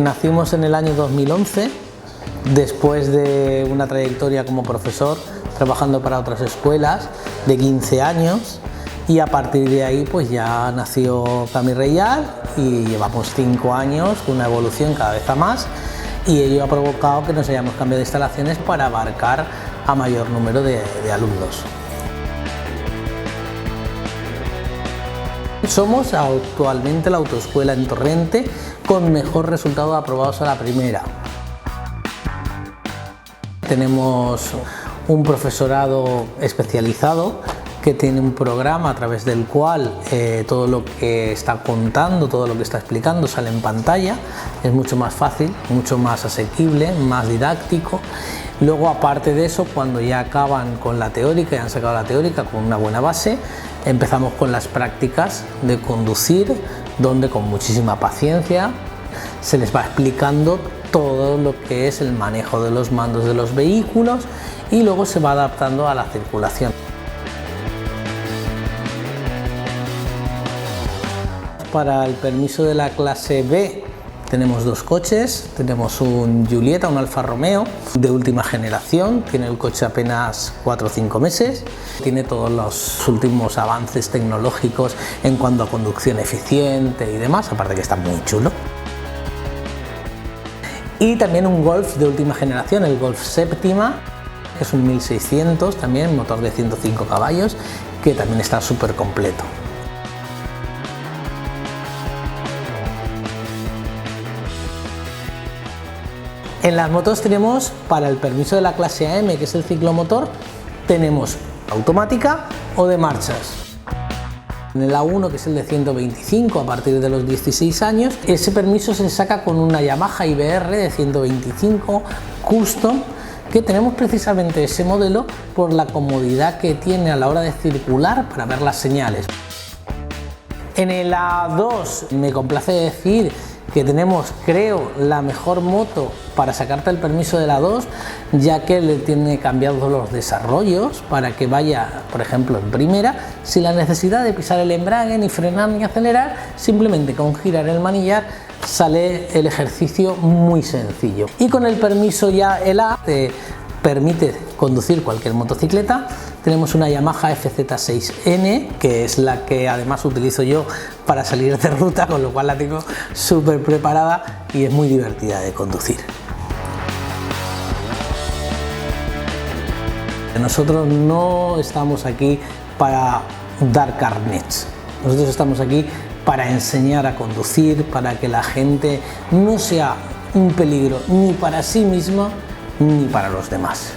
Nacimos en el año 2011, después de una trayectoria como profesor, trabajando para otras escuelas de 15 años, y a partir de ahí pues ya nació Camí Reial y llevamos 5 años con una evolución cada vez a más, y ello ha provocado que nos hayamos cambiado de instalaciones para abarcar a mayor número de alumnos. Somos actualmente la autoescuela en Torrente con mejor resultado de aprobados a la primera. Tenemos un profesorado especializado que tiene un programa a través del cual todo lo que está contando, todo lo que está explicando sale en pantalla. Es mucho más fácil, mucho más asequible, más didáctico. Luego, aparte de eso, cuando ya acaban con la teórica y han sacado la teórica con una buena base, empezamos con las prácticas de conducir, donde con muchísima paciencia se les va explicando todo lo que es el manejo de los mandos de los vehículos y luego se va adaptando a la circulación. Para el permiso de la clase B tenemos 2 coches, tenemos un Giulietta, un Alfa Romeo de última generación, tiene el coche apenas 4 o 5 meses, tiene todos los últimos avances tecnológicos en cuanto a conducción eficiente y demás, aparte que está muy chulo. Y también un Golf de última generación, el Golf Séptima, que es un 1600 también, motor de 105 caballos, que también está súper completo. En las motos tenemos, para el permiso de la clase AM, que es el ciclomotor, tenemos automática o de marchas. En el A1, que es el de 125 a partir de los 16 años, ese permiso se saca con una Yamaha IBR de 125 Custom, que tenemos precisamente ese modelo por la comodidad que tiene a la hora de circular para ver las señales. En el A2 me complace decir que tenemos, creo, la mejor moto para sacarte el permiso de la 2, ya que le tiene cambiados los desarrollos para que vaya, por ejemplo, en primera, sin la necesidad de pisar el embrague, ni frenar, ni acelerar, simplemente con girar el manillar sale el ejercicio muy sencillo. Y con el permiso ya el A te permite conducir cualquier motocicleta. Tenemos una Yamaha FZ6N, que es la que además utilizo yo para salir de ruta, con lo cual la tengo súper preparada y es muy divertida de conducir. Nosotros no estamos aquí para dar carnets, nosotros estamos aquí para enseñar a conducir, para que la gente no sea un peligro ni para sí misma ni para los demás.